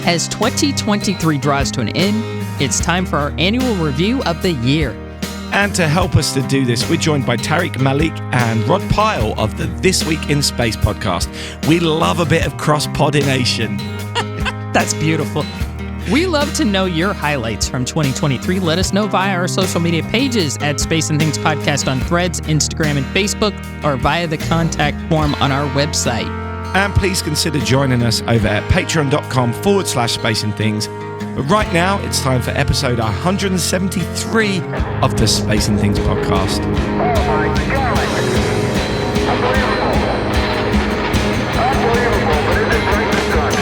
As 2023 draws to an end, it's time for our annual review of the year. And to help us to do this, we're joined by Tariq Malik and Rod Pyle of the This Week in Space podcast. We love a bit of cross-pollination. That's beautiful. We love to know your highlights from 2023. Let us know via our social media pages at Space and Things Podcast on Threads, Instagram, and Facebook, or via the contact form on our website. And please consider joining us over at patreon.com/Space and Things. But right now, it's time for episode 173 of the Space and Things podcast. Oh my God! Unbelievable! Unbelievable, but it is right this time.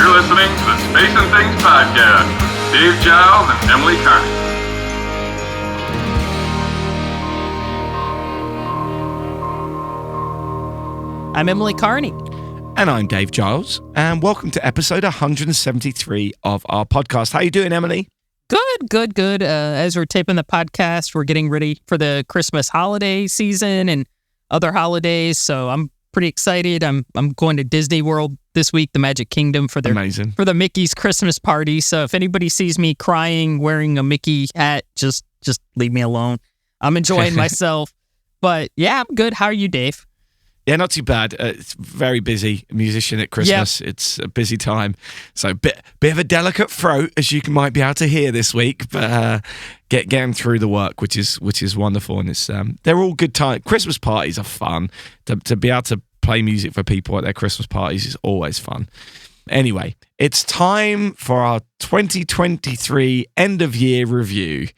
You're listening to the Space and Things podcast with Dave Giles and Emily Carney. I'm Emily Carney. And I'm Dave Giles. And welcome to episode 173 of our podcast. How you doing, Emily? Good. As we're taping the podcast, we're getting ready for the Christmas holiday season and other holidays. So I'm pretty excited. I'm going to Disney World this week, the Magic Kingdom, for the Mickey's Christmas party. So if anybody sees me crying wearing a Mickey hat, just leave me alone. I'm enjoying myself. But yeah, I'm good. How are you, Dave? Yeah, not too bad. It's very busy. Musician at Christmas. Yep. It's a busy time. So bit of a delicate throat, as you might be able to hear this week, but getting through the work, which is wonderful. And it's they're all good time. Christmas parties are fun. To be able to play music for people at their Christmas parties is always fun. Anyway, it's time for our 2023 end of year review.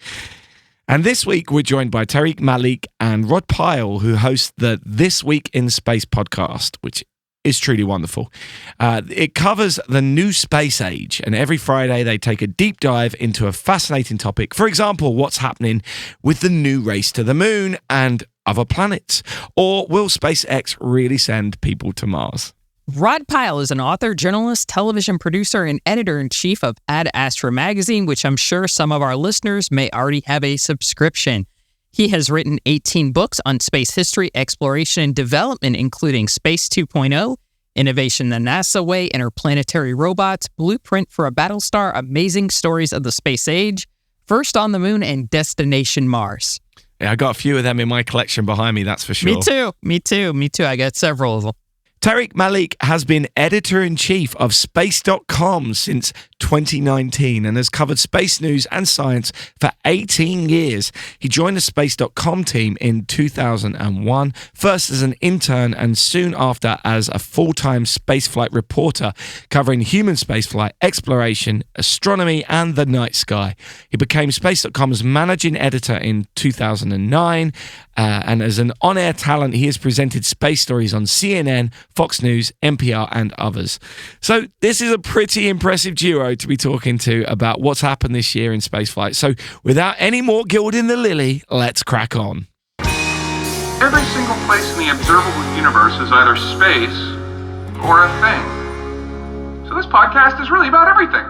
And this week, we're joined by Tariq Malik and Rod Pyle, who host the This Week in Space podcast, which is truly wonderful. It covers the new space age, and every Friday they take a deep dive into a fascinating topic. For example, what's happening with the new race to the moon and other planets? Or will SpaceX really send people to Mars? Rod Pyle is an author, journalist, television producer, and editor-in-chief of Ad Astra magazine, which I'm sure some of our listeners may already have a subscription. He has written 18 books on space history, exploration, and development, including Space 2.0, Innovation the NASA Way, Interplanetary Robots, Blueprint for a Battlestar, Amazing Stories of the Space Age, First on the Moon, and Destination Mars. Yeah, I got a few of them in my collection behind me, that's for sure. Me too. I got several of them. Tariq Malik has been editor-in-chief of Space.com since 2019 and has covered space news and science for 18 years. He joined the Space.com team in 2001, first as an intern and soon after as a full-time spaceflight reporter covering human spaceflight, exploration, astronomy, and the night sky. He became Space.com's managing editor in 2009, and as an on-air talent, he has presented space stories on CNN, Fox News, NPR, and others. So this is a pretty impressive duo to be talking to about what's happened this year in spaceflight. So without any more gilding the lily, let's crack on. Every single place in the observable universe is either space or a thing. So this podcast is really about everything.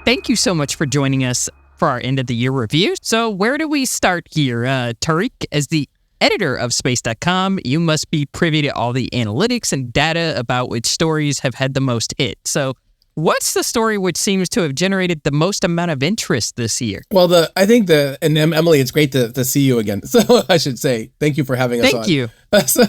Thank you so much for joining us for our end of the year review. So where do we start here? Tariq, as the editor of Space.com, you must be privy to all the analytics and data about which stories have had the most hit. So what's the story which seems to have generated the most amount of interest this year? Well, and Emily, it's great to see you again. So I should say, thank you for having us on. Thank you.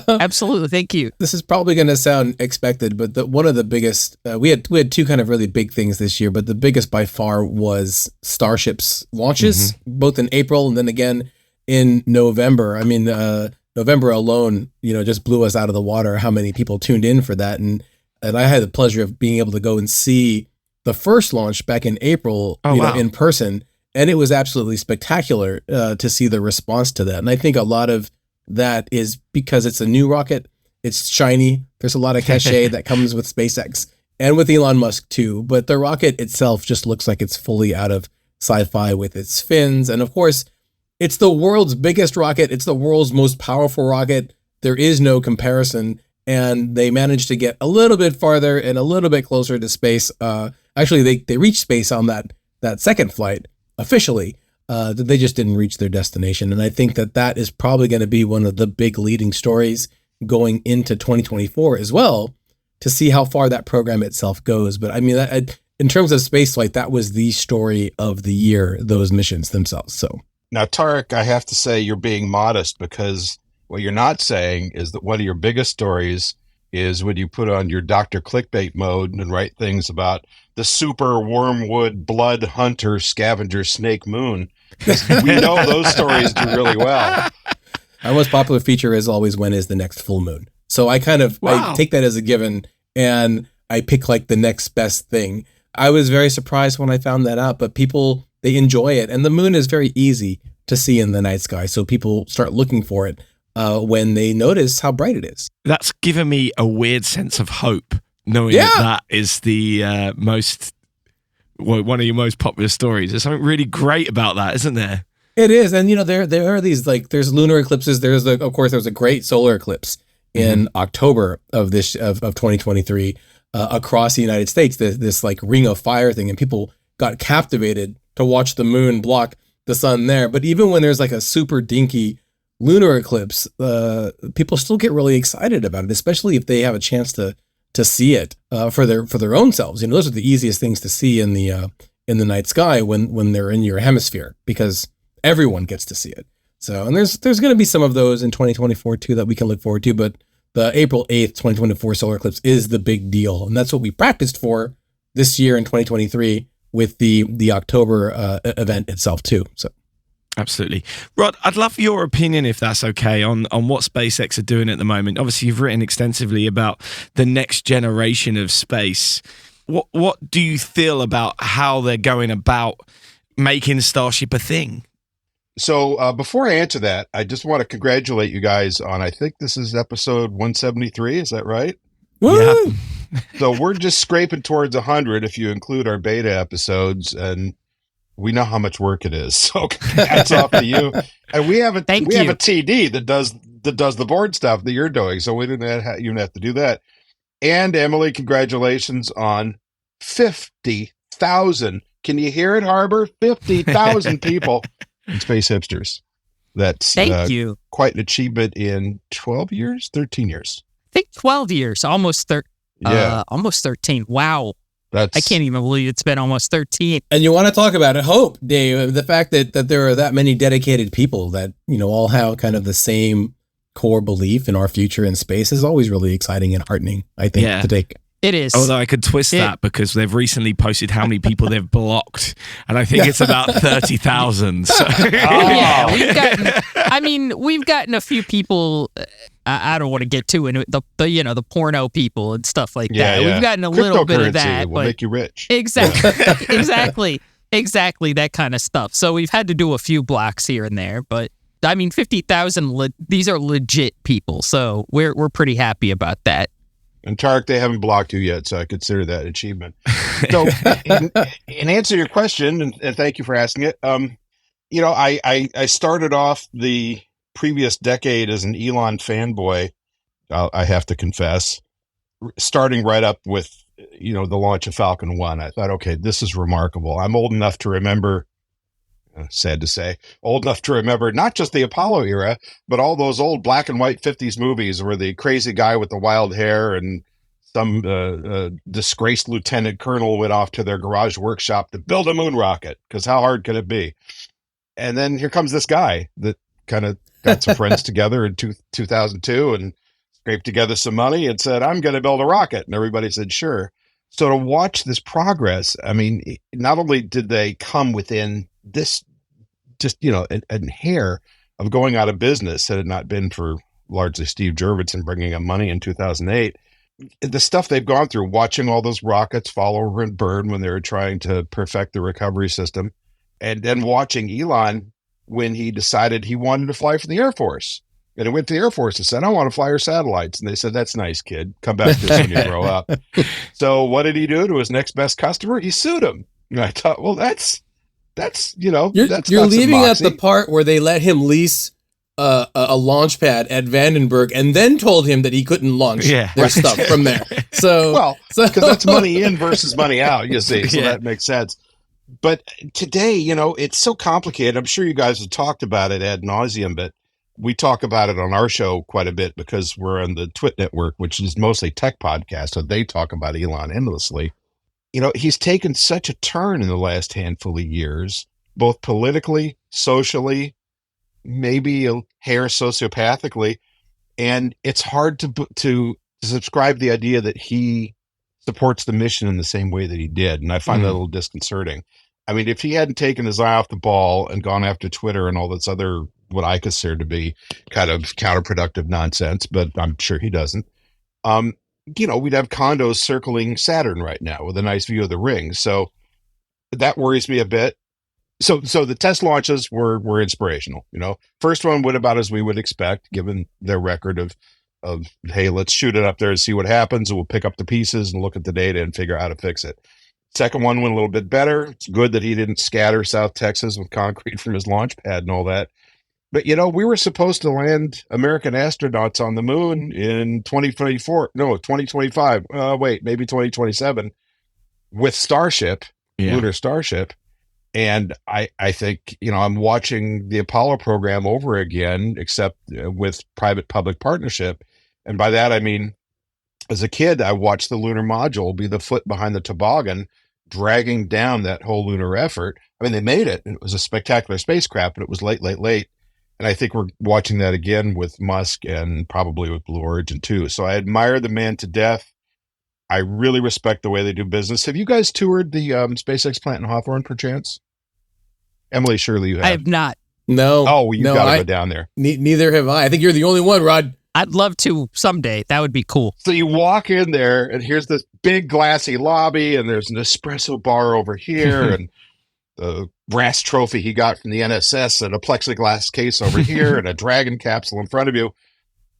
Absolutely. Thank you. This is probably going to sound expected, but one of the biggest, we had two kind of really big things this year, but the biggest by far was Starship's launches, both in April and then again in November. I mean, November alone, just blew us out of the water, how many people tuned in for that. And I had the pleasure of being able to go and see the first launch back in April, in person. And it was absolutely spectacular to see the response to that. And I think a lot of that is because it's a new rocket. It's shiny. There's a lot of cachet that comes with SpaceX and with Elon Musk too. But the rocket itself just looks like it's fully out of sci-fi with its fins. And of course, it's the world's biggest rocket. It's the world's most powerful rocket. There is no comparison. And they managed to get a little bit farther and a little bit closer to space. Actually, they reached space on that second flight officially. They just didn't reach their destination. And I think that is probably going to be one of the big leading stories going into 2024 as well, to to see how far that program itself goes. But I mean, in terms of spaceflight, that was the story of the year, those missions themselves. So now, Tariq, I have to say you're being modest, because what you're not saying is that one of your biggest stories is when you put on your Dr. Clickbait mode and write things about the super wormwood blood hunter scavenger snake moon. We know those stories do really well. Our most popular feature is always, when is the next full moon? So I kind of I take that as a given, and I pick like the next best thing. I was very surprised when I found that out, but people, they enjoy it. And the moon is very easy to see in the night sky. So people start looking for it when they notice how bright it is. That's given me a weird sense of hope, knowing that is the one of your most popular stories. There's something really great about that, isn't there? It is. And, there are these, like, there's lunar eclipses. Of course, there was a great solar eclipse in October of 2023 across the United States, this like ring of fire thing. And people got captivated to watch the moon block the sun there. But even when there's like a super dinky lunar eclipse, people still get really excited about it, especially if they have a chance to see it for their own selves. Those are the easiest things to see in the night sky when they're in your hemisphere, because everyone gets to see it. So, and there's going to be some of those in 2024 too that we can look forward to, but the April 8th, 2024 solar eclipse is the big deal. And that's what we practiced for this year in 2023 with the October event itself too. So. Absolutely. Rod, I'd love your opinion, if that's okay, on what SpaceX are doing at the moment. Obviously, you've written extensively about the next generation of space. What do you feel about how they're going about making Starship a thing? So before I answer that, I just want to congratulate you guys on, I think this is episode 173. Is that right? Yeah. So we're just scraping towards 100 if you include our beta episodes, and we know how much work it is. So hats off to you. And we have a TD that does the board stuff that you're doing, so we didn't even have to do that. And Emily, congratulations on 50,000. Can you hear it, Harbor? 50,000 people in Space Hipsters. That's Thank you. Quite an achievement in 13 years. I think 12 years, almost 13. Wow. I can't even believe it's been almost 13. And you want to talk about it, hope, Dave, the fact that there are that many dedicated people that, all have kind of the same core belief in our future in space is always really exciting and heartening, I think, to take. It is. Although I could twist that, because they've recently posted how many people they've blocked, and I think it's about 30,000. So. Yeah, we've gotten a few people. I don't want to get too into it, the porno people and stuff like that. Yeah. We've gotten a little bit of that. Will make you rich. Exactly, exactly that kind of stuff. So we've had to do a few blocks here and there, but 50,000. These are legit people, so we're pretty happy about that. And Tariq, they haven't blocked you yet, so I consider that achievement. So, in answer to your question, and thank you for asking it, I started off the previous decade as an Elon fanboy, I have to confess, starting right up with, the launch of Falcon 1. I thought, okay, this is remarkable. I'm old enough to remember, sad to say, not just the Apollo era, but all those old black and white 50s movies where the crazy guy with the wild hair and some disgraced lieutenant colonel went off to their garage workshop to build a moon rocket, because how hard could it be? And then here comes this guy that kind of got some friends together in 2002 and scraped together some money and said, I'm going to build a rocket. And everybody said, sure. So to watch this progress, not only did they come within this, just, a hair of going out of business had it not been for largely Steve Jurvetson bringing up money in 2008, the stuff they've gone through, watching all those rockets fall over and burn when they were trying to perfect the recovery system, and then watching Elon when he decided he wanted to fly for the Air Force. And he went to the Air Force and said, I want to fly your satellites. And they said, that's nice, kid. Come back to this when you grow up. So what did he do to his next best customer? He sued him. And I thought, well, that's you're leaving out the part where they let him lease a launch pad at Vandenberg and then told him that he couldn't launch their stuff from there. So, because that's money in versus money out, you see. So that makes sense. But today, it's so complicated. I'm sure you guys have talked about it ad nauseum, but we talk about it on our show quite a bit because we're on the Twit Network, which is mostly tech podcast. So they talk about Elon endlessly. He's taken such a turn in the last handful of years, both politically, socially, maybe a hair sociopathically. And it's hard to subscribe the idea that he supports the mission in the same way that he did. And I find that a little disconcerting. I mean, if he hadn't taken his eye off the ball and gone after Twitter and all this other, what I consider to be kind of counterproductive nonsense, but I'm sure he doesn't, we'd have condos circling Saturn right now with a nice view of the ring. So that worries me a bit. So the test launches were inspirational. First one went about as we would expect, given their record of hey, let's shoot it up there and see what happens, and we'll pick up the pieces and look at the data and figure out how to fix it. Second one went a little bit better. It's good that he didn't scatter South Texas with concrete from his launch pad and all that. But we were supposed to land American astronauts on the moon in 2024. No, 2025. Maybe 2027 with Starship, Lunar Starship. And I think, I'm watching the Apollo program over again, except with private-public partnership. And by that, I mean, as a kid, I watched the lunar module be the foot behind the toboggan, dragging down that whole lunar effort. I mean, they made it. It was a spectacular spacecraft, but it was late. And I think we're watching that again with Musk and probably with Blue Origin too. So I admire the man to death. I really respect the way they do business. Have you guys toured the SpaceX plant in Hawthorne, perchance? Emily, surely you have. I have not. No. Oh, well, you've got to go down there. Neither have I. I think you're the only one, Rod. I'd love to someday. That would be cool. So you walk in there, and here's this big glassy lobby, and there's an espresso bar over here, and the brass trophy he got from the NSS, and a plexiglass case over here, and a Dragon capsule in front of you.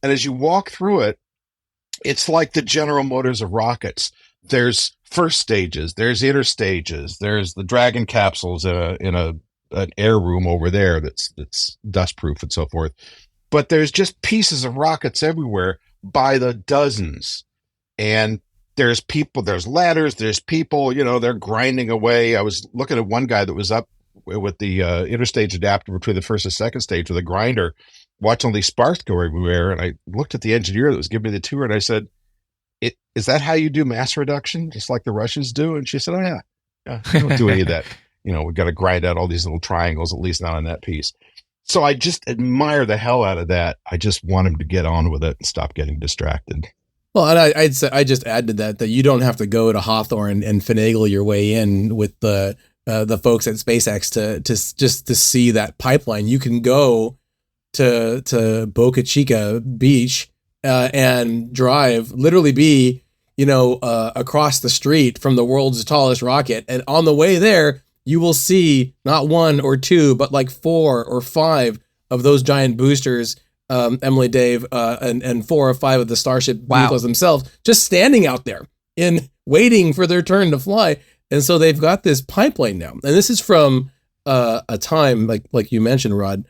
And as you walk through it, it's like the General Motors of rockets. There's first stages, there's interstages, there's the Dragon capsules in an air room over there that's dustproof and so forth. But there's just pieces of rockets everywhere by the dozens. And there's people, there's ladders, there's people, they're grinding away. I was looking at one guy that was up with the interstage adapter between the first and second stage with a grinder, watching all these sparks go everywhere. And I looked at the engineer that was giving me the tour, and I said, is that how you do mass reduction, just like the Russians do? And she said, oh, yeah, I don't do any of that. We've got to grind out all these little triangles, at least not on that piece. So I just admire the hell out of that. I just want him to get on with it and stop getting distracted. Well, and I'd say, I just add to that you don't have to go to Hawthorne and finagle your way in with the folks at SpaceX to see that pipeline. You can go to Boca Chica Beach and literally be across the street from the world's tallest rocket, and on the way there, you will see not one or two, but like 4 or 5 of those giant boosters, Emily, Dave, and 4 or 5 of the Starship vehicles themselves, just standing out there waiting for their turn to fly. And so they've got this pipeline now. And this is from a time, like you mentioned, Rod,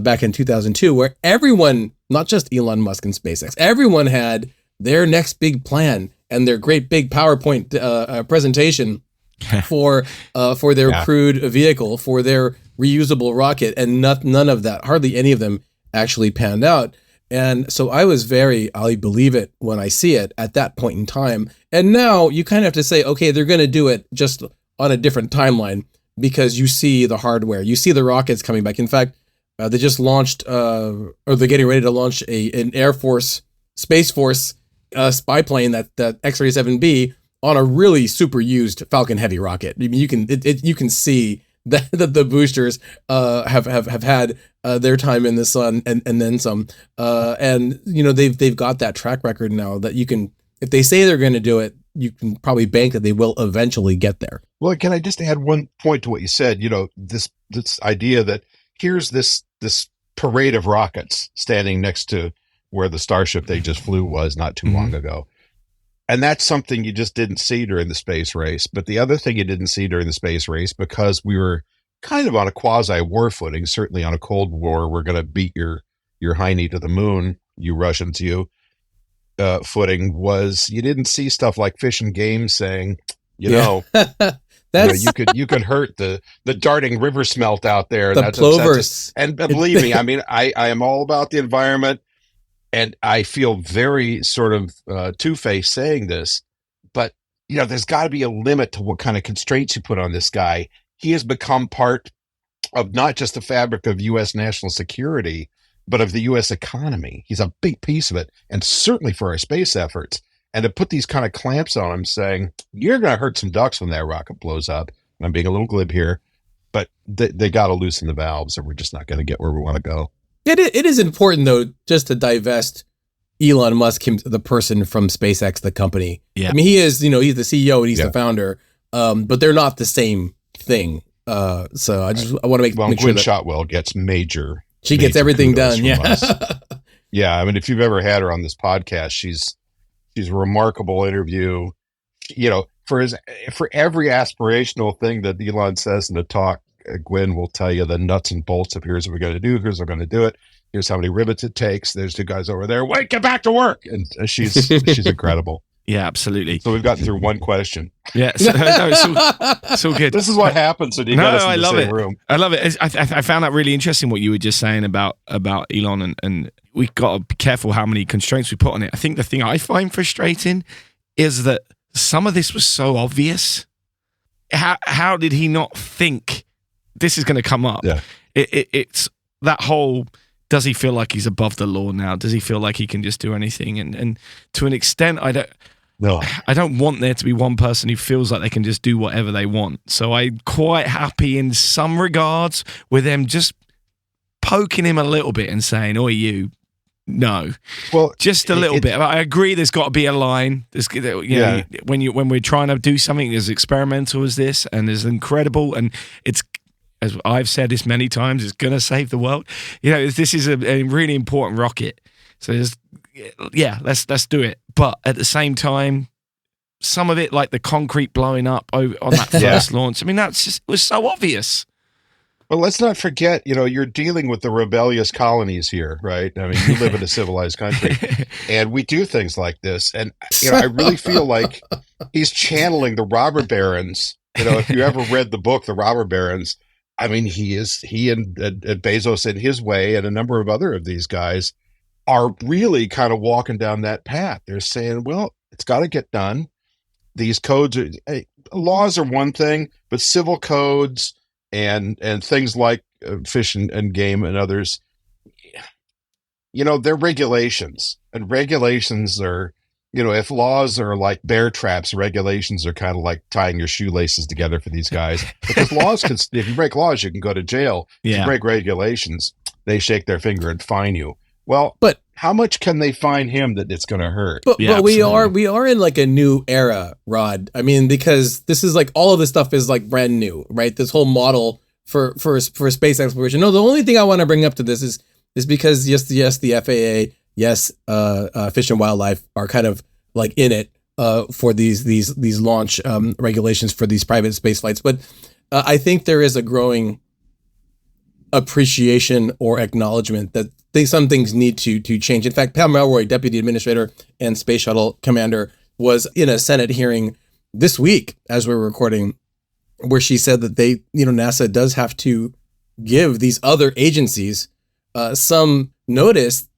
back in 2002, where everyone, not just Elon Musk and SpaceX, everyone had their next big plan and their great big PowerPoint presentation for their crewed vehicle, for their reusable rocket, and none of that, hardly any of them actually panned out. And so I was I believe it when I see it at that point in time. And now you kind of have to say, okay, they're going to do it just on a different timeline, because you see the hardware, you see the rockets coming back. In fact, they just launched, or they're getting ready to launch an Air Force, Space Force spy plane, that X-37B, on a really super used Falcon Heavy rocket. I mean, you can see that the boosters have had their time in the sun and then some. And they've got that track record now that you can, if they say they're going to do it, you can probably bank that they will eventually get there. Well, can I just add one point to what you said? This idea that here's this parade of rockets standing next to where the Starship they just flew was not too long ago. And that's something you just didn't see during the space race. But the other thing you didn't see during the space race, because we were kind of on a quasi-war footing, certainly on a Cold War, we're going to beat your hiney to the moon, you Russians, footing, was you didn't see stuff like Fish and Game saying, the That's you could hurt the darting river smelt out there. And the that's plovers. And believe me, I mean, I am all about the environment, and I feel very sort of two-faced saying this, but there's got to be a limit to what kind of constraints you put on this guy. He has become part of not just the fabric of U.S. national security, but of the U.S. economy. He's a big piece of it, and certainly for our space efforts. And to put these kind of clamps on him, saying, you're going to hurt some ducks when that rocket blows up. And I'm being a little glib here, but they got to loosen the valves, or we're just not going to get where we want to go. It is important, though, just to divest Elon Musk, the person, from SpaceX, the company. Yeah. I mean, he is, he's the CEO and he's the founder, but they're not the same thing. So I want to make sure Gwynne that Shotwell gets major. She gets everything done. Yeah. Yeah. I mean, if you've ever had her on this podcast, she's a remarkable interview. For every aspirational thing that Elon says in the talk, Gwynne will tell you the nuts and bolts of here's what we're going to do. Here's how we're going to do it. Here's how many rivets it takes. There's two guys over there. Wait, get back to work. And she's incredible. Yeah, absolutely. So we've gotten through one question. Yeah, it's all good. This is what happens when you get us in the same room. I love it. I found that really interesting what you were just saying about Elon, and we got to be careful how many constraints we put on it. I think the thing I find frustrating is that some of this was so obvious. How did he not think this is going to come up? Yeah. It's that whole, does he feel like he's above the law now? Does he feel like he can just do anything? And to an extent, I don't want there to be one person who feels like they can just do whatever they want. So I'm quite happy in some regards with them just poking him a little bit and saying, "Oh, you." No, well, just a little bit. I agree. There's got to be a line. There's, when we're trying to do something as experimental as this and as incredible, and it's, as I've said this many times, it's going to save the world. This is a really important rocket. So let's do it. But at the same time, some of it, like the concrete blowing up on that first launch. I mean, it was so obvious. Well, let's not forget, you're dealing with the rebellious colonies here, right? I mean, you live in a civilized country, and we do things like this. And, I really feel like he's channeling the robber barons. If you ever read the book, The Robber Barons, I mean, he and Bezos in his way, and a number of other of these guys are really kind of walking down that path. They're saying, well, it's got to get done. These codes laws are one thing, but civil codes and things like fish and game and others, they're regulations, and regulations are, if laws are like bear traps, regulations are kind of like tying your shoelaces together for these guys, because if you break laws, you can go to jail. If you break regulations, they shake their finger and fine you. Well, but how much can they fine him that it's going to hurt? But we are in like a new era, Rod. I mean, because this is like, all of this stuff is like brand new, right? This whole model for space exploration. No, the only thing I want to bring up to this is because yes, the FAA, yes, Fish and Wildlife are kind of like in it for these launch regulations for these private space flights. But I think there is a growing appreciation or acknowledgement that some things need to change. In fact, Pam Melroy, Deputy Administrator and Space Shuttle Commander, was in a Senate hearing this week as we're recording, where she said that NASA does have to give these other agencies some notice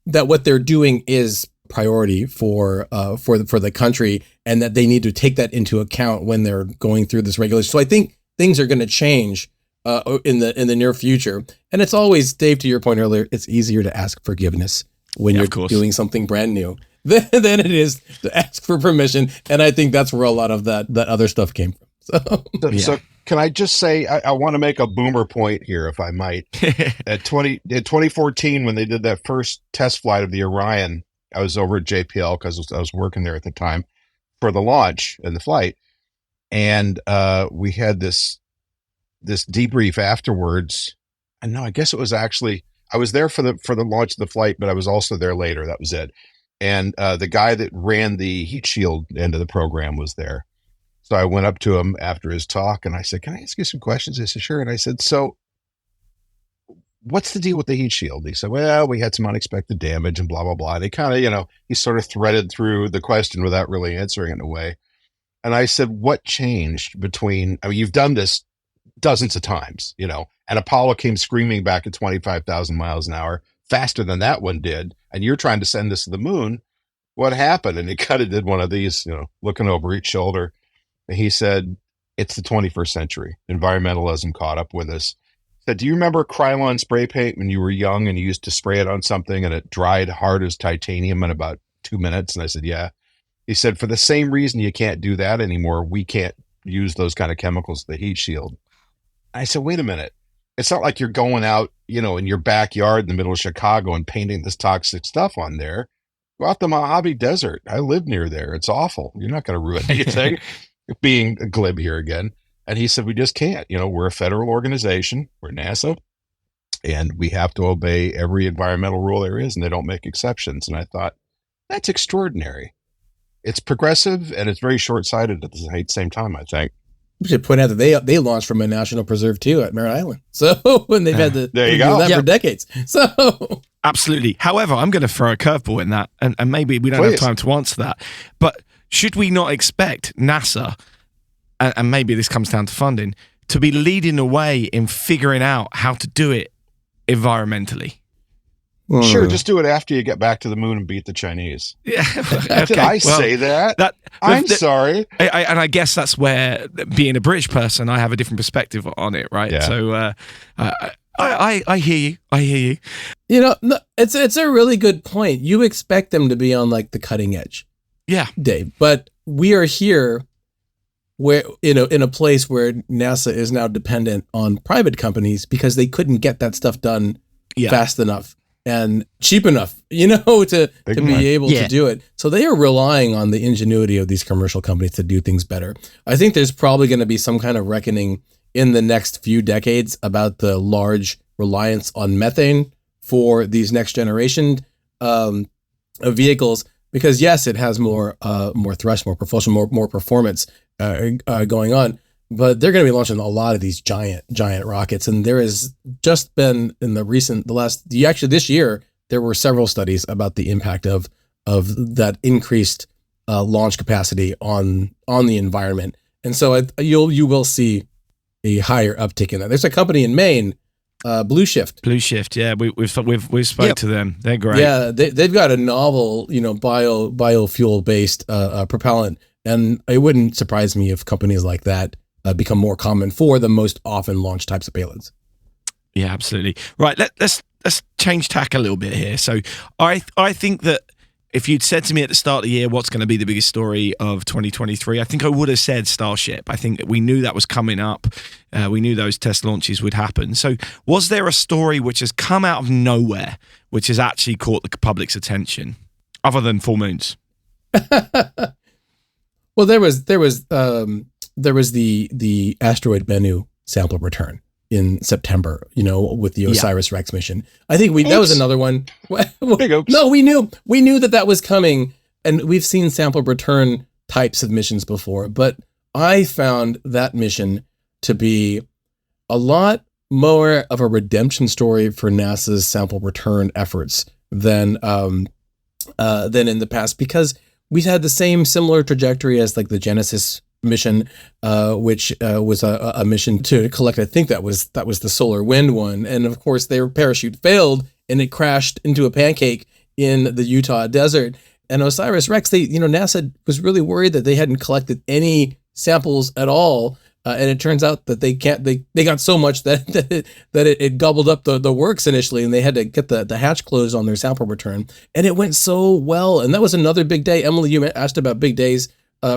that what they're doing is priority for the country, and that they need to take that into account when they're going through this regulation. So I think things are going to change in the near future. And it's always, Dave, to your point earlier, it's easier to ask forgiveness when you're doing something brand new than it is to ask for permission. And I think that's where a lot of that other stuff came from. So can I just say, I want to make a boomer point here, if I might. In 2014, when they did that first test flight of the Orion, I was over at JPL because I was working there at the time for the launch and the flight. And we had this debrief afterwards. And no, I guess it was actually, I was there for the launch of the flight, but I was also there later. That was it. And the guy that ran the heat shield end of the program was there. So I went up to him after his talk and I said, "Can I ask you some questions?" He said, "Sure." And I said, "So what's the deal with the heat shield?" He said, "Well, we had some unexpected damage and blah, blah, blah." And he kind of, he sort of threaded through the question without really answering it in a way. And I said, what changed between, I mean, you've done this dozens of times, and Apollo came screaming back at 25,000 miles an hour, faster than that one did. And you're trying to send this to the moon. What happened? And he kind of did one of these, looking over each shoulder. And he said, it's the 21st century. Environmentalism caught up with us. He said, do you remember Krylon spray paint when you were young and you used to spray it on something and it dried hard as titanium in about 2 minutes? And I said, yeah. He said, for the same reason you can't do that anymore, we can't use those kind of chemicals, the heat shield. I said, wait a minute. It's not like you're going out, in your backyard in the middle of Chicago and painting this toxic stuff on there. Go out the Mojave Desert. I live near there. It's awful. You're not going to ruin anything. Being a glib here again. And he said, we just can't. We're a federal organization. We're NASA. And we have to obey every environmental rule there is, and they don't make exceptions. And I thought, that's extraordinary. It's progressive and it's very short-sighted at the same time, I think. We should point out that they launched from a national preserve too at Merritt Island. So when they've had to there you do go. that for decades. So Absolutely. However, I'm going to throw a curveball in that, and maybe we don't have time to answer that. But should we not expect NASA, and maybe this comes down to funding, to be leading the way in figuring out how to do it environmentally? Sure, just do it after you get back to the moon and beat the Chinese. Yeah. Did I say that? I'm sorry. And I guess that's where, being a British person, I have a different perspective on it, right? Yeah. So I hear you. No, it's a really good point. You expect them to be on like the cutting edge. Yeah. Dave, but we are here where, in a place where NASA is now dependent on private companies because they couldn't get that stuff done fast enough and cheap enough, to be able to do it. So they are relying on the ingenuity of these commercial companies to do things better. I think there's probably going to be some kind of reckoning in the next few decades about the large reliance on methane for these next generation of vehicles, because yes, it has more thrust, more propulsion, more performance going on. But they're going to be launching a lot of these giant rockets. And there has just been this year, there were several studies about the impact of that increased launch capacity on the environment. And so you will see a higher uptick in that. There's a company in Maine, Blue Shift. Blue Shift, yeah, we've spoke to them. They're great. Yeah, they've got a novel, biofuel based propellant, and it wouldn't surprise me if companies like that become more common for the most often launched types of payloads. Yeah, absolutely. Right, let's change tack a little bit here. So I think that if you'd said to me at the start of the year what's going to be the biggest story of 2023, I think I would have said Starship. I think that we knew that was coming up. We knew those test launches would happen. So was there a story which has come out of nowhere, which has actually caught the public's attention, other than Full Moons? Well, there was the asteroid Bennu sample return in September, with the OSIRIS-REx mission. I think that was another one. No, we knew that was coming, and we've seen sample return types of missions before, but I found that mission to be a lot more of a redemption story for NASA's sample return efforts than in the past, because we had the similar trajectory as like the Genesis mission, which was a mission to collect. I think that was the solar wind one, and of course their parachute failed and it crashed into a pancake in the Utah desert. And OSIRIS-REx, NASA was really worried that they hadn't collected any samples at all, and it turns out that they got so much that it gobbled up the works initially, and they had to get the hatch closed on their sample return, and it went so well. And that was another big day. Emily, you asked about big days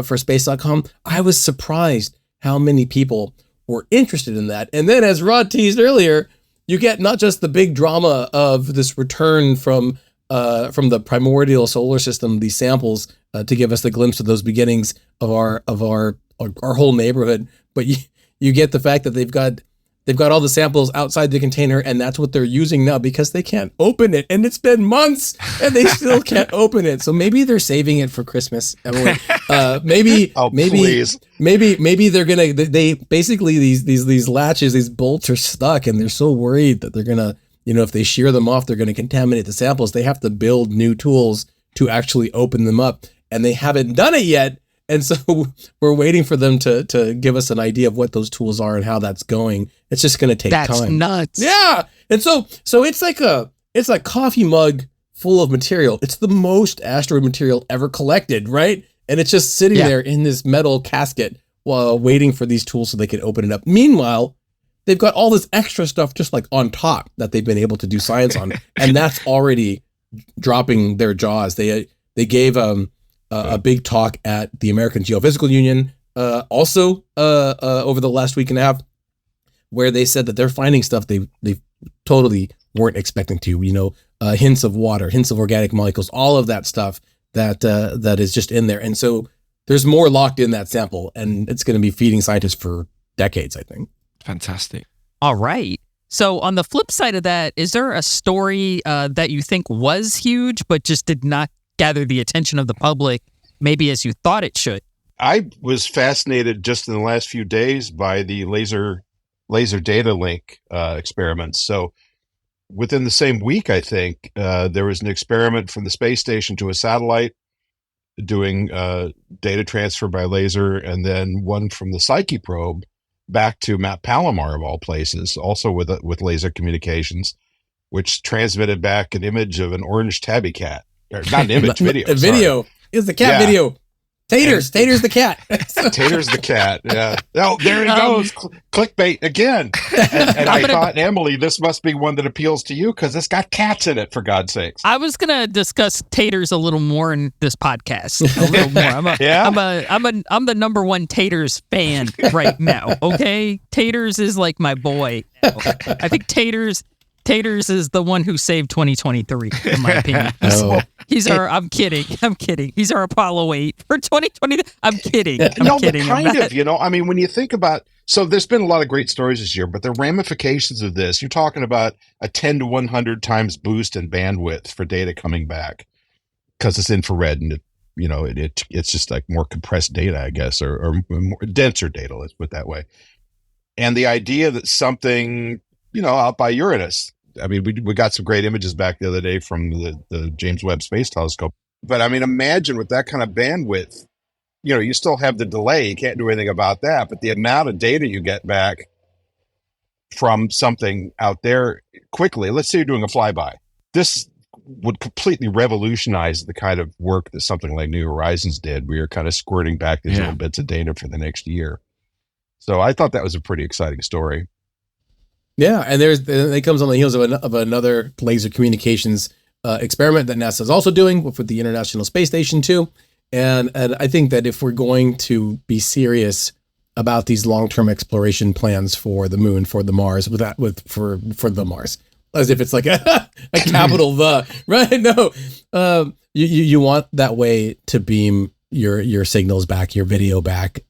for space.com. I was surprised how many people were interested in that. And then, as Rod teased earlier, you get not just the big drama of this return from the primordial solar system, these samples to give us the glimpse of those beginnings of our whole neighborhood, but you get the fact that they've got all the samples outside the container, and that's what they're using now because they can't open it, and it's been months and they still can't open it. So maybe they're saving it for Christmas, Emily. Maybe they're gonna. They basically these latches, these bolts are stuck, and they're so worried that they're gonna, if they shear them off, they're gonna contaminate the samples. They have to build new tools to actually open them up, and they haven't done it yet. And so we're waiting for them to give us an idea of what those tools are and how that's going. It's just going to take time. That's nuts. Yeah. And so it's like a coffee mug full of material. It's the most asteroid material ever collected, right? And it's just sitting there in this metal casket while waiting for these tools so they can open it up. Meanwhile, they've got all this extra stuff just like on top that they've been able to do science on. And that's already dropping their jaws. They gave a big talk at the American Geophysical Union also over the last week and a half, where they said that they're finding stuff they totally weren't expecting to, hints of water, hints of organic molecules, all of that stuff that is just in there. And so there's more locked in that sample, and it's going to be feeding scientists for decades, I think. Fantastic. All right. So on the flip side of that, is there a story that you think was huge, but just did not gather the attention of the public, maybe as you thought it should? I was fascinated just in the last few days by the laser data link experiments. So within the same week, I think, there was an experiment from the space station to a satellite doing data transfer by laser, and then one from the Psyche probe back to Mount Palomar, of all places, also with laser communications, which transmitted back an image of an orange tabby cat. Or not an image, video. A video. It's the cat video. Tater's the cat. Tater's the cat. Yeah. Oh, there he goes. Clickbait again. And I thought, Emily, this must be one that appeals to you because it's got cats in it, for God's sakes. I was gonna discuss Taters a little more in this podcast. A little more. I'm the number one Taters fan right now. Okay, Taters is like my boy now. I think Taters is the one who saved 2023, in my opinion. I'm kidding. He's our Apollo 8 for 2020. I'm kidding. I mean, when you think about, so there's been a lot of great stories this year, but the ramifications of this, you're talking about a 10 to 100 times boost in bandwidth for data coming back because it's infrared and it's just like more compressed data, I guess, or more denser data, let's put it that way. And the idea that something, out by Uranus, I mean, we got some great images back the other day from the James Webb Space Telescope. But I mean, imagine with that kind of bandwidth, you still have the delay. You can't do anything about that. But the amount of data you get back from something out there quickly, let's say you're doing a flyby. This would completely revolutionize the kind of work that something like New Horizons did. We are kind of squirting back these little bits of data for the next year. So I thought that was a pretty exciting story. Yeah, and it comes on the heels of another laser communications experiment that NASA is also doing with the International Space Station too. And I think that if we're going to be serious about these long-term exploration plans for the moon, for the Mars, for the Mars, as if it's like a capital the, right? No, you want that way to beam your signals back, your video back,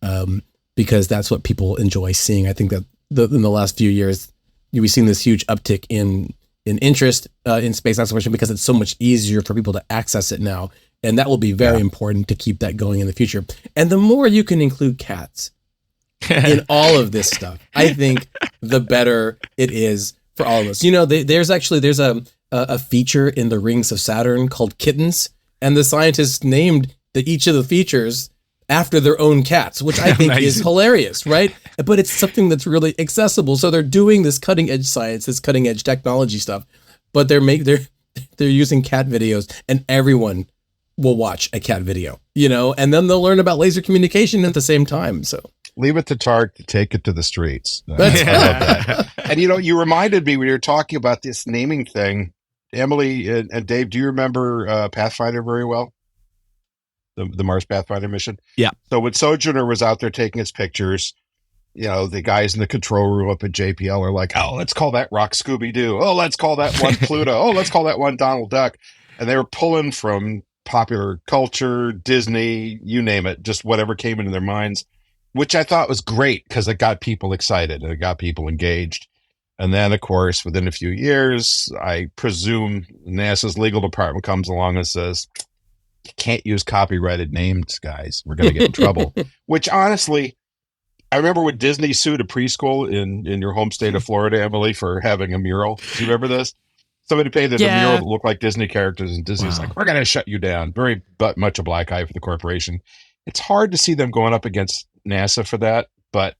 because that's what people enjoy seeing. I think that in the last few years, we've seen this huge uptick in interest in space exploration because it's so much easier for people to access it now. And that will be very important to keep that going in the future. And the more you can include cats in all of this stuff, I think the better it is for all of us. There's a feature in the rings of Saturn called kittens, and the scientists named each of the features after their own cats, which I think is hilarious, right? But it's something that's really accessible. So they're doing this cutting edge science, this cutting edge technology stuff, but they're using cat videos, and everyone will watch a cat video, and then they'll learn about laser communication at the same time. So leave it to Tariq to take it to the streets. I love that. And you reminded me when you were talking about this naming thing, Emily and Dave. Do you remember Pathfinder very well? The Mars Pathfinder mission. Yeah. So when Sojourner was out there taking its pictures, the guys in the control room up at JPL are like, oh, let's call that Rock Scooby-Doo. Oh, let's call that one Pluto. Oh, let's call that one Donald Duck. And they were pulling from popular culture, Disney, you name it, just whatever came into their minds, which I thought was great because it got people excited and it got people engaged. And then, of course, within a few years, I presume NASA's legal department comes along and says, you can't use copyrighted names, guys. We're going to get in trouble. Which, honestly, I remember when Disney sued a preschool in your home state of Florida, Emily, for having a mural. Do you remember this? Somebody painted a mural that looked like Disney characters, and Disney's like, we're going to shut you down. Very much a black eye for the corporation. it's hard to see them going up against NASA for that. But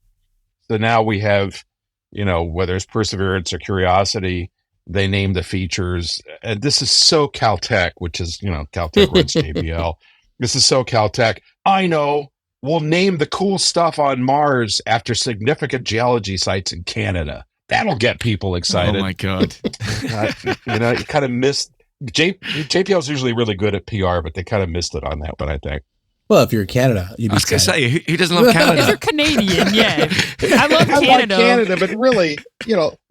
so now we have, whether it's Perseverance or Curiosity, they name the features. And this is so Caltech, which is, Caltech runs JPL. This is so Caltech. I know. We'll name the cool stuff on Mars after significant geology sites in Canada. That'll get people excited. Oh my God. You kind of missed. JPL is usually really good at PR, but they kind of missed it on that one, I think. Well, if you're in Canada, you'd be I was going to say, who doesn't love Canada? If you're Canadian, yeah. I love I Canada. like Canada, but really,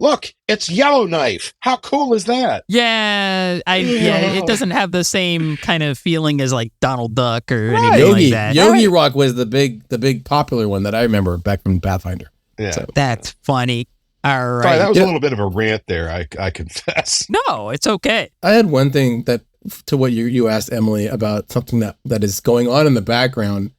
look, it's Yellowknife. How cool is that? Yeah, it doesn't have the same kind of feeling as like Donald Duck or anything like that. Yogi Rock was the big popular one that I remember back from Pathfinder. Yeah. So. That's funny. All right. Sorry, that was a little bit of a rant there, I confess. No, it's okay. I had one thing that to what you asked Emily about something that is going on in the background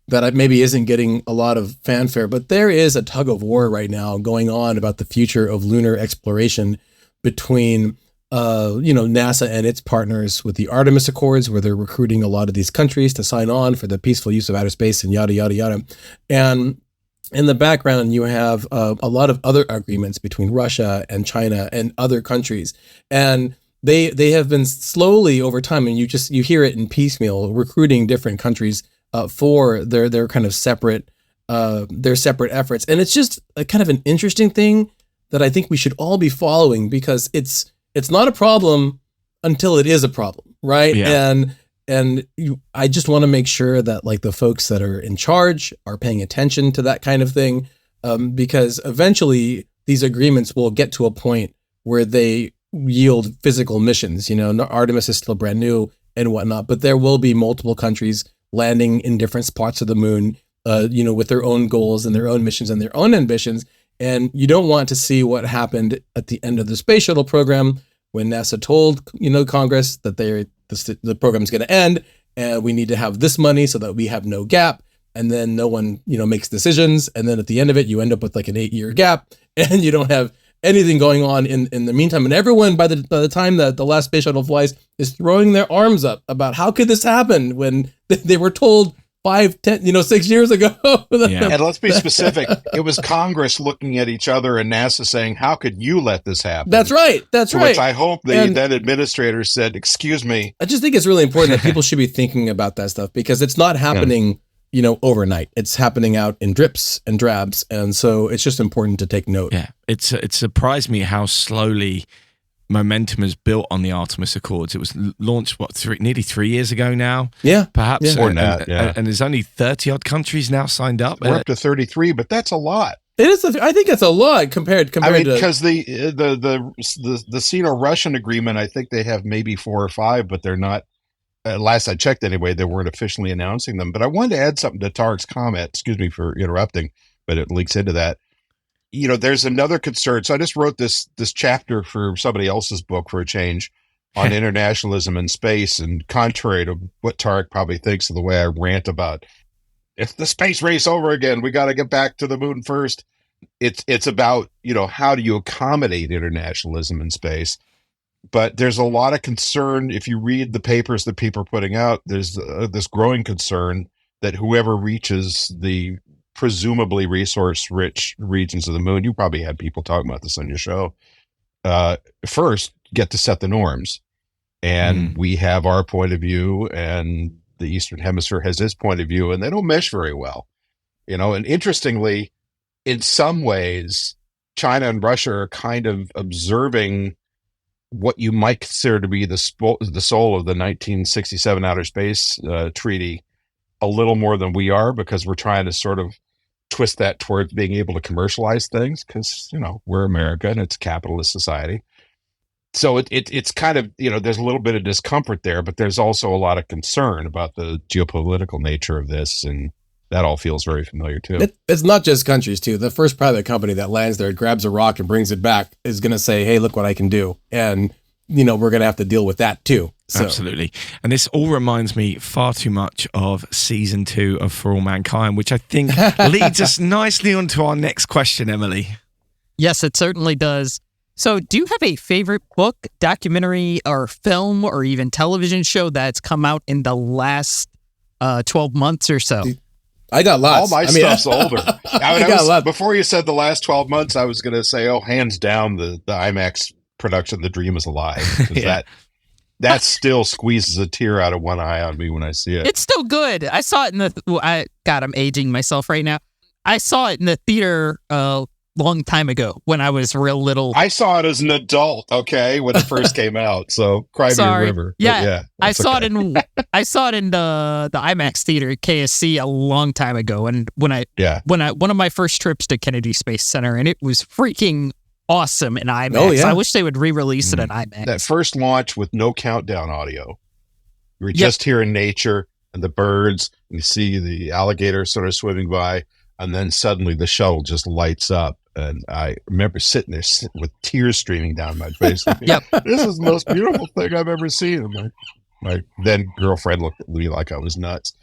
that maybe isn't getting a lot of fanfare, but there is a tug of war right now going on about the future of lunar exploration between NASA and its partners with the Artemis Accords, where they're recruiting a lot of these countries to sign on for the peaceful use of outer space and yada yada yada. And in the background, you have a lot of other agreements between Russia and China and other countries, and they have been slowly over time, and you hear it in piecemeal, recruiting different countries for their kind of separate efforts, and it's just a kind of an interesting thing that I think we should all be following, because it's not a problem until it is a problem, right? Yeah. And I just want to make sure that like the folks that are in charge are paying attention to that kind of thing, because eventually these agreements will get to a point where they yield physical missions. Artemis is still brand new and whatnot, but there will be multiple countries landing in different spots of the moon, with their own goals and their own missions and their own ambitions. And you don't want to see what happened at the end of the space shuttle program when NASA told, Congress that the program's going to end and we need to have this money so that we have no gap. And then no one, makes decisions. And then at the end of it, you end up with like an 8-year gap and you don't have anything going on in the meantime. And everyone, by the time that the last space shuttle flies, is throwing their arms up about how could this happen when they were told 5, 10, 6 years ago. Yeah. And let's be specific. It was Congress looking at each other and NASA saying, how could you let this happen? That's right. To which I hope the then administrator said, excuse me. I just think it's really important that people should be thinking about that stuff, because it's not happening, overnight. It's happening out in drips and drabs. And so it's just important to take note. Yeah. It surprised me how slowly momentum has built on the Artemis Accords. It was launched, nearly 3 years ago now? Yeah. Perhaps. Yeah. And there's only 30-odd countries now signed up. We're up to 33, but that's a lot. It is. I think it's a lot compared to, because the Sino-Russian agreement, I think they have maybe 4 or 5, but they're not. Last I checked, anyway, they weren't officially announcing them. But I wanted to add something to Tariq's comment. Excuse me for interrupting, but it links into that. There's another concern. So I just wrote this chapter for somebody else's book for a change on internationalism in space, and contrary to what Tariq probably thinks of the way I rant about, if the space race over again, we got to get back to the moon first. It's about, how do you accommodate internationalism in space? But there's a lot of concern. If you read the papers that people are putting out, there's this growing concern that whoever reaches the presumably resource-rich regions of the moon, you probably had people talking about this on your show, first get to set the norms. And we have our point of view, and the Eastern Hemisphere has its point of view, and they don't mesh very well. And interestingly, in some ways, China and Russia are kind of observing what you might consider to be the soul of the 1967 Outer Space Treaty a little more than we are, because we're trying to sort of twist that towards being able to commercialize things, because, we're America and it's a capitalist society. So it's kind of, there's a little bit of discomfort there, but there's also a lot of concern about the geopolitical nature of this, and that all feels very familiar too. It's not just countries too. The first private company that lands there, grabs a rock and brings it back, is going to say, hey, look what I can do. And, we're going to have to deal with that too. So. Absolutely. And this all reminds me far too much of season 2 of For All Mankind, which I think leads us nicely onto our next question, Emily. Yes, it certainly does. So do you have a favorite book, documentary, or film, or even television show that's come out in the last 12 months or so. I got lots. All my stuff's older. I got lots. Before you said the last 12 months, I was going to say, hands down, the IMAX production, The Dream is Alive. 'Cause that still squeezes a tear out of one eye on me when I see it. It's still good. I saw it in I'm aging myself right now. I saw it in the theater long time ago when I was real little. I saw it as an adult, when it first came out. So cry me a river. Yeah, I saw it in the IMAX theater at KSC a long time ago, and when one of my first trips to Kennedy Space Center, and it was freaking awesome in IMAX. Oh, yeah. I wish they would re-release it in IMAX. That first launch with no countdown audio. You were just hearing nature and the birds, and you see the alligator sort of swimming by, and then suddenly the shuttle just lights up. And I remember sitting there with tears streaming down my face. Yep. This is the most beautiful thing I've ever seen. And my then girlfriend looked at me like I was nuts.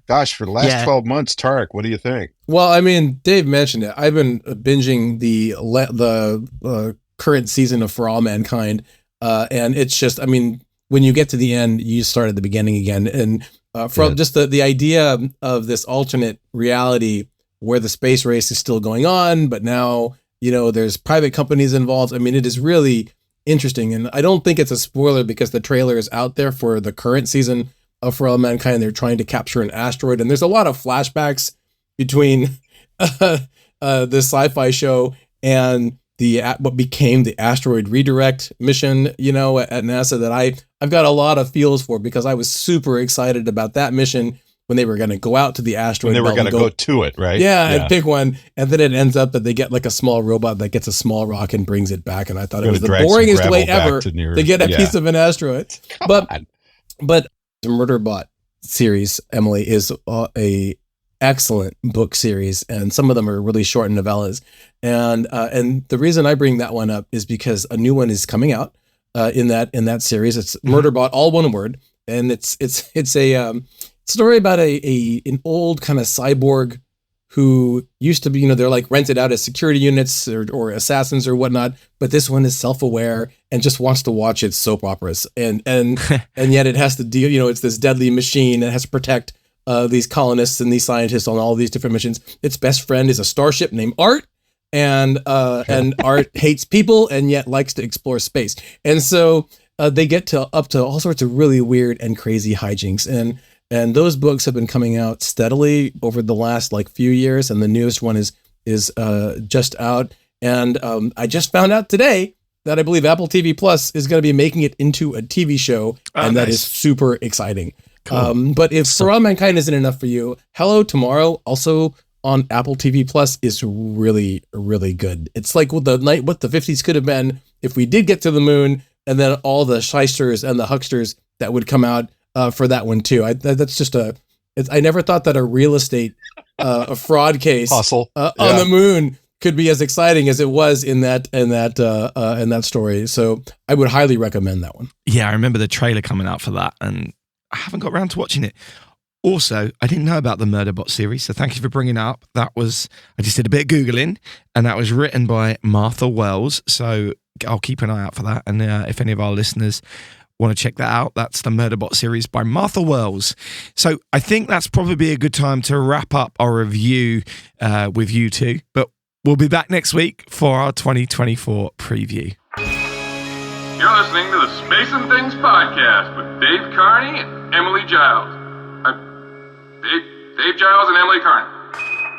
Gosh, for the last 12 months, Tariq, what do you think? Well, I mean, Dave mentioned it. I've been binging the current season of For All Mankind, and it's just, I mean, when you get to the end, you start at the beginning again, and from just the idea of this alternate reality where the space race is still going on, but now there's private companies involved. I mean, it is really interesting, and I don't think it's a spoiler because the trailer is out there for the current season of For All Mankind. They're trying to capture an asteroid, and there's a lot of flashbacks between this sci-fi show and what became the asteroid redirect mission, at NASA that I've got a lot of feels for, because I was super excited about that mission when they were going to go out to the asteroid. When they were going to go to it, right? Yeah, and pick one, and then it ends up that they get like a small robot that gets a small rock and brings it back, and I thought it was the boringest way ever to get a piece of an asteroid. But the Murderbot series, Emily, is a excellent book series, and some of them are really short novellas. And the reason I bring that one up is because a new one is coming out in that series. It's Murderbot, all one word, and it's a story about an old kind of cyborg who used to be, they're like rented out as security units or assassins or whatnot, but this one is self-aware and just wants to watch its soap operas, and yet it has to deal, it's this deadly machine and it has to protect these colonists and these scientists on all these different missions. Its best friend is a starship named Art, and Art hates people and yet likes to explore space, and so they get up to all sorts of really weird and crazy hijinks, and those books have been coming out steadily over the last few years, and the newest one is just out. And I just found out today that I believe Apple TV Plus is going to be making it into a TV show, and that is super exciting. Cool. But if For All Mankind isn't enough for you, Hello Tomorrow, also on Apple TV Plus, is really, really good. It's like what the 50s could have been if we did get to the moon, and then all the shysters and the hucksters that would come out for that one too. That's just I never thought that a real estate a fraud case hustle on the moon could be as exciting as it was in that story. So I would highly recommend that one. Yeah, I remember the trailer coming out for that, and I haven't got around to watching it. Also, I didn't know about the Murderbot series, so thank you for bringing it up. I just did a bit of Googling, and that was written by Martha Wells, so I'll keep an eye out for that. And if any of our listeners want to check that out, that's the Murderbot series by Martha Wells. So I think that's probably a good time to wrap up our review with you two, but we'll be back next week for our 2024 preview. You're listening to the Space and Things podcast with Dave Carney and Emily Giles. Dave Giles and Emily Carney.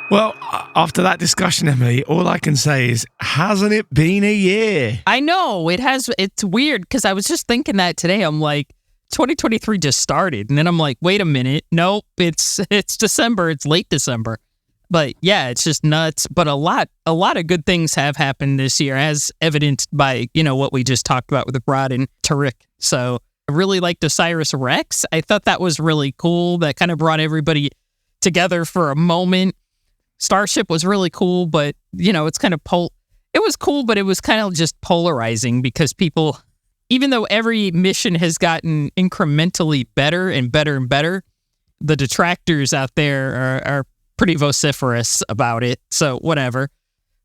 Well, after that discussion, Emily, all I can say is, hasn't it been a year? I know, it has. It's weird because I was just thinking that today. I'm like, 2023 just started, and then I'm like, wait a minute, nope, it's December, it's late December. But yeah, it's just nuts. But a lot of good things have happened this year, as evidenced by what we just talked about with Rod and Tariq. So I really liked Osiris Rex. I thought that was really cool. That kind of brought everybody together for a moment. Starship was really cool, but it's kind of it was cool, but it was kind of just polarizing because people, even though every mission has gotten incrementally better and better and better, the detractors out there are pretty vociferous about it. So whatever.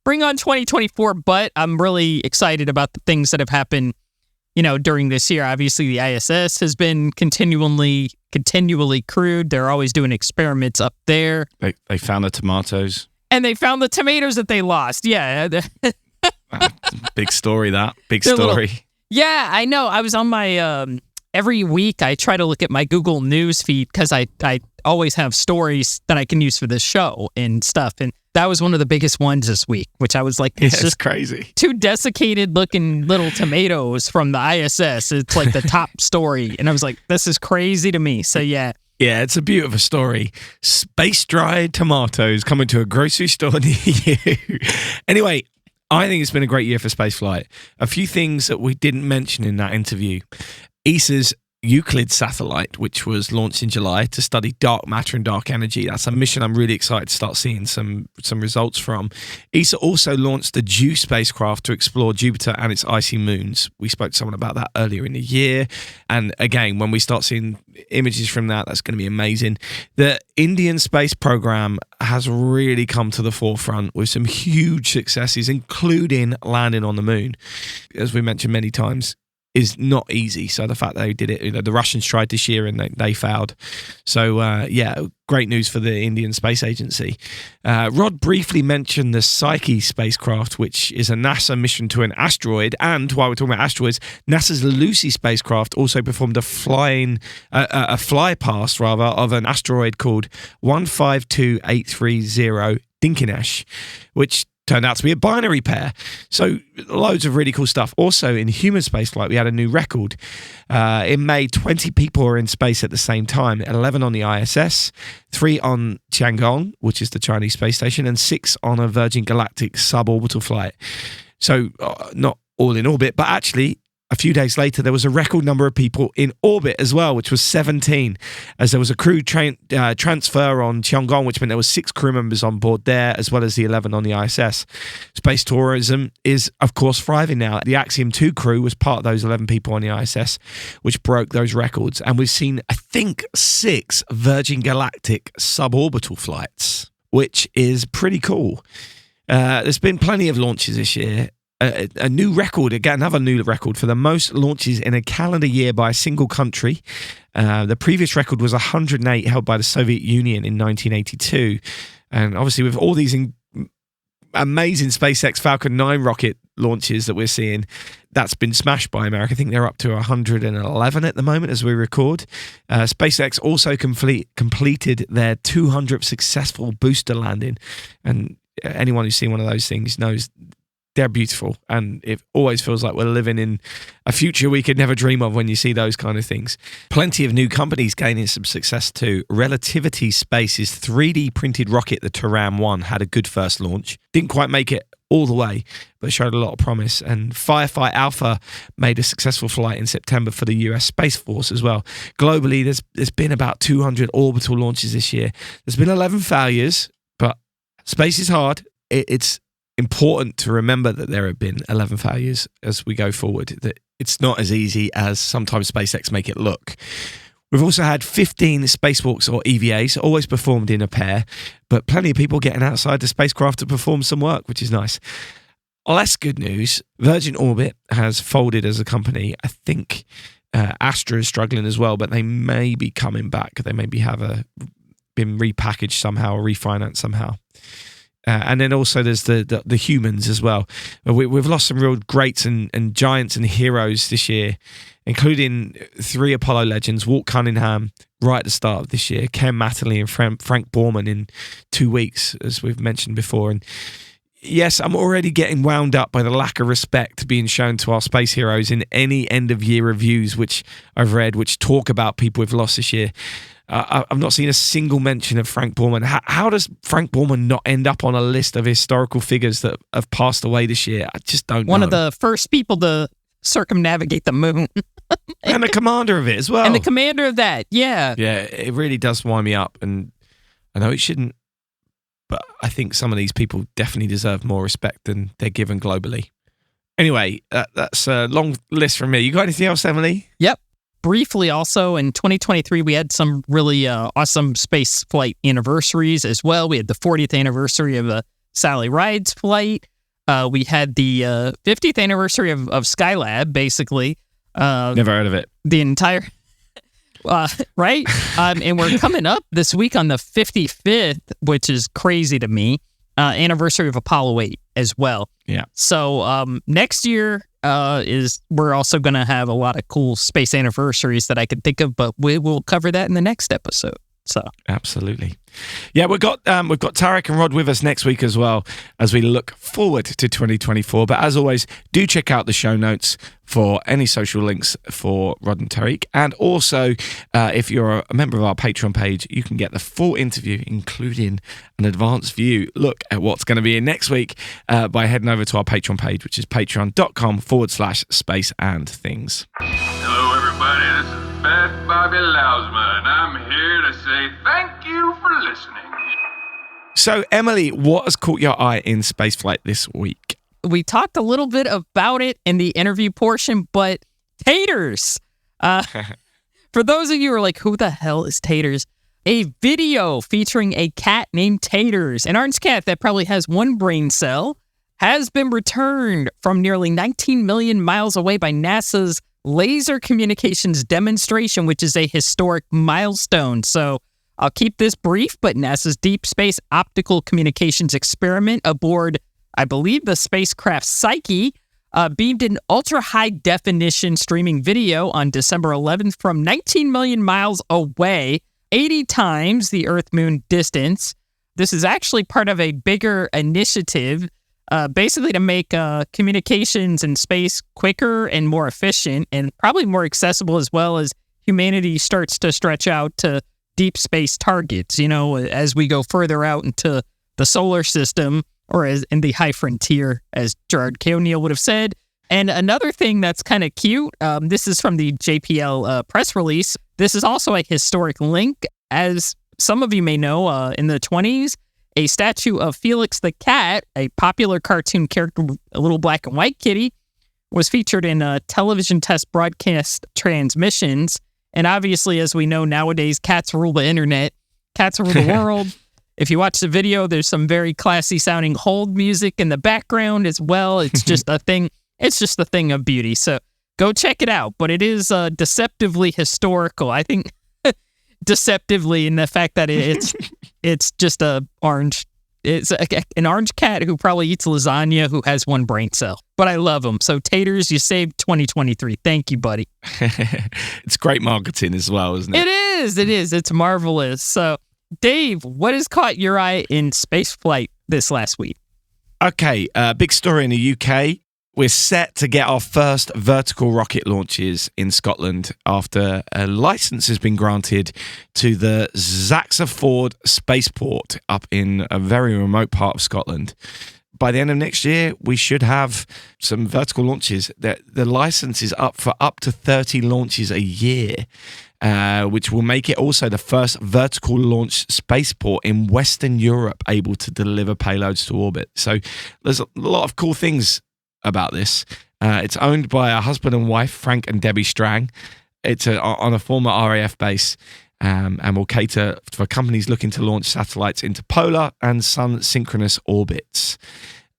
Bring on 2024, but I'm really excited about the things that have happened during this year. Obviously, the ISS has been continually crewed. They're always doing experiments up there. They found the tomatoes. And they found the tomatoes that they lost. Yeah. Big story, that. Big story. Yeah, I know. I was on my... every week, I try to look at my Google News feed because I always have stories that I can use for this show and stuff. And that was one of the biggest ones this week, which I was like, it's just crazy. 2 desiccated looking little tomatoes from the ISS. It's like the top story. And I was like, this is crazy to me. So, yeah. Yeah, it's a beautiful story. Space-dried tomatoes coming to a grocery store near you. Anyway, I think it's been a great year for spaceflight. A few things that we didn't mention in that interview. ESA's Euclid satellite, which was launched in July to study dark matter and dark energy. That's a mission I'm really excited to start seeing some results from. ESA also launched the Dew spacecraft to explore Jupiter and its icy moons. We spoke to someone about that earlier in the year. And again, when we start seeing images from that, that's going to be amazing. The Indian space program has really come to the forefront with some huge successes, including landing on the moon. As we mentioned many times, is not easy. So the fact that they did it, the Russians tried this year and they failed. So great news for the Indian Space Agency. Rod briefly mentioned the Psyche spacecraft, which is a NASA mission to an asteroid. And while we're talking about asteroids, NASA's Lucy spacecraft also performed a flypast of an asteroid called 152830 Dinkinesh, which turned out to be a binary pair. So loads of really cool stuff. Also in human spaceflight, we had a new record. In May, 20 people were in space at the same time, 11 on the ISS, 3 on Tiangong, which is the Chinese space station, and 6 on a Virgin Galactic suborbital flight. So not all in orbit, but actually a few days later, there was a record number of people in orbit as well, which was 17, as there was a crew transfer on Tiangong, which meant there was 6 crew members on board there, as well as the 11 on the ISS. Space tourism is, of course, thriving now. The Axiom 2 crew was part of those 11 people on the ISS, which broke those records. And we've seen, I think, 6 Virgin Galactic suborbital flights, which is pretty cool. There's been plenty of launches this year. A new record, again, another new record for the most launches in a calendar year by a single country. The previous record was 108, held by the Soviet Union in 1982. And obviously with all these amazing SpaceX Falcon 9 rocket launches that we're seeing, that's been smashed by America. I think they're up to 111 at the moment as we record. SpaceX also completed their 200th successful booster landing. And anyone who's seen one of those things knows they're beautiful, and it always feels like we're living in a future we could never dream of when you see those kind of things. Plenty of new companies gaining some success too. Relativity Space's 3D printed rocket, the Taram 1, had a good first launch. Didn't quite make it all the way, but showed a lot of promise. And Firefight Alpha made a successful flight in September for the US Space Force as well. Globally, there's been about 200 orbital launches this year. There's been 11 failures, but space is hard. It's important to remember that there have been 11 failures as we go forward, that it's not as easy as sometimes SpaceX make it look. We've also had 15 spacewalks or EVAs, always performed in a pair, but plenty of people getting outside the spacecraft to perform some work, which is nice. Less good news, Virgin Orbit has folded as a company. I think Astra is struggling as well, but they may be coming back. They maybe have been repackaged somehow or refinanced somehow. And then also there's the humans as well. We've lost some real greats and giants and heroes this year, including 3 Apollo legends, Walt Cunningham right at the start of this year, Ken Mattingly and Frank Borman in 2 weeks, as we've mentioned before. And yes, I'm already getting wound up by the lack of respect being shown to our space heroes in any end-of-year reviews which I've read, which talk about people we've lost this year. I've not seen a single mention of Frank Borman. How does Frank Borman not end up on a list of historical figures that have passed away this year? I just don't know. One of the first people to circumnavigate the moon. And the commander of it as well. And the commander of that, yeah. Yeah, it really does wind me up. And I know it shouldn't, but I think some of these people definitely deserve more respect than they're given globally. Anyway, that's a long list from me. You got anything else, Emily? Yep. Briefly also, in 2023, we had some really awesome space flight anniversaries as well. We had the 40th anniversary of the Sally Ride's flight. We had the 50th anniversary of Skylab, basically. Never heard of it. The entire... right? And we're coming up this week on the 55th, which is crazy to me, anniversary of Apollo 8 as well. Yeah. So next year we're also going to have a lot of cool space anniversaries that I could think of, but we will cover that in the next episode. So absolutely. Yeah, we've got Tariq and Rod with us next week as well as we look forward to 2024. But as always, do check out the show notes for any social links for Rod and Tariq. And also, if you're a member of our Patreon page, you can get the full interview, including an advanced view look at what's going to be in next week by heading over to our Patreon page, which is patreon.com/space-and-things. Hello, everybody. This is Bad Bobby Lousma, and I'm here to say thank you for listening. So, Emily, what has caught your eye in spaceflight this week? we talked a little bit about it in the interview portion, but taters. For those of you who are like, who the hell is Taters? A video featuring a cat named Taters, an orange cat that probably has one brain cell, has been returned from nearly 19 million miles away by NASA's Laser Communications Demonstration, which is a historic milestone. So I'll keep this brief, but NASA's Deep Space Optical Communications Experiment aboard, I believe, the spacecraft Psyche, beamed an ultra-high-definition streaming video on December 11th from 19 million miles away, 80 times the Earth-Moon distance. This is actually part of a bigger initiative, basically to make communications in space quicker and more efficient, and probably more accessible as well as humanity starts to stretch out to deep space targets, you know, as we go further out into the solar system, or as in the high frontier, as Gerard K. O'Neill would have said. And another thing that's kind of cute, this is from the JPL press release. This is also a historic link. As some of you may know, in the 20s, a statue of Felix the Cat, a popular cartoon character, a little black and white kitty, was featured in television test broadcast transmissions. And obviously, as we know nowadays, cats rule the internet. Cats rule the world. If you watch the video, there's some very classy sounding hold music in the background as well. It's just a thing. It's just a thing of beauty. So go check it out. But it is deceptively historical. I think deceptively in the fact that it's just a orange. It's an orange cat who probably eats lasagna who has one brain cell. But I love him. So Taters, you saved 2023. Thank you, buddy. It's great marketing as well, isn't it? It is. It's marvelous. So Dave, what has caught your eye in spaceflight this last week? Okay, big story in the UK. We're set to get our first vertical rocket launches in Scotland after a license has been granted to the Zaxford spaceport up in a very remote part of Scotland. By the end of next year, we should have some vertical launches. The license is up for up to 30 launches a year, which will make it also the first vertical launch spaceport in Western Europe able to deliver payloads to orbit. So there's a lot of cool things about this. It's owned by a husband and wife, Frank and Debbie Strang. It's on a former RAF base, and will cater for companies looking to launch satellites into polar and sun synchronous orbits.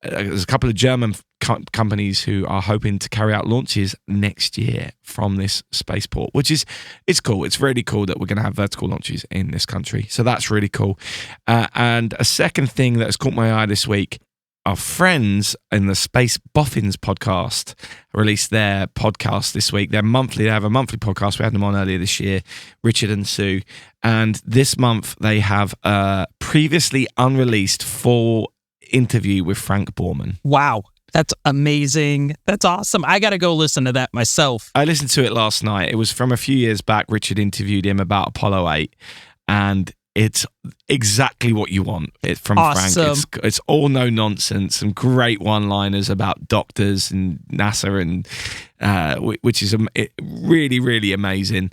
There's a couple of German companies who are hoping to carry out launches next year from this spaceport, which is, it's cool. It's really cool that we're going to have vertical launches in this country. So that's really cool. And a second thing that has caught my eye this week, our friends in the Space Boffins podcast released their podcast this week. They have a monthly podcast. We had them on earlier this year, Richard and Sue. And this month they have a previously unreleased full interview with Frank Borman. Wow. That's amazing. That's awesome. I got to go listen to that myself. I listened to it last night. It was from a few years back. Richard interviewed him about Apollo 8. And it's exactly what you want from awesome. Frank. It's all no nonsense. Some great one-liners about doctors and NASA, and which is really, really amazing.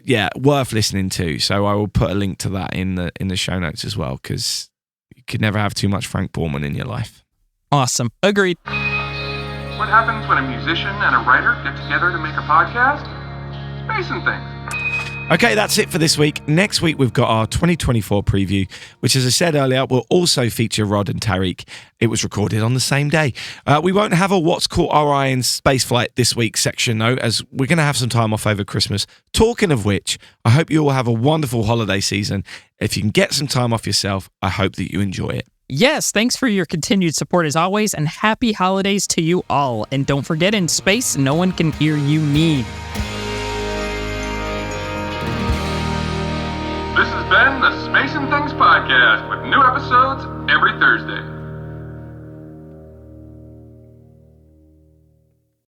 Yeah, worth listening to. So I will put a link to that in the show notes as well, because you could never have too much Frank Borman in your life. Awesome. Agreed. What happens when a musician and a writer get together to make a podcast? Space and things. Okay, that's it for this week. Next week, we've got our 2024 preview, which, as I said earlier, will also feature Rod and Tariq. It was recorded on the same day. We won't have a What's Caught Our Eye in Spaceflight this week section, though, as we're going to have some time off over Christmas. Talking of which, I hope you all have a wonderful holiday season. If you can get some time off yourself, I hope that you enjoy it. Yes, thanks for your continued support as always, and happy holidays to you all. And don't forget, in space, no one can hear you need. This has been the Space and Things Podcast with new episodes every Thursday.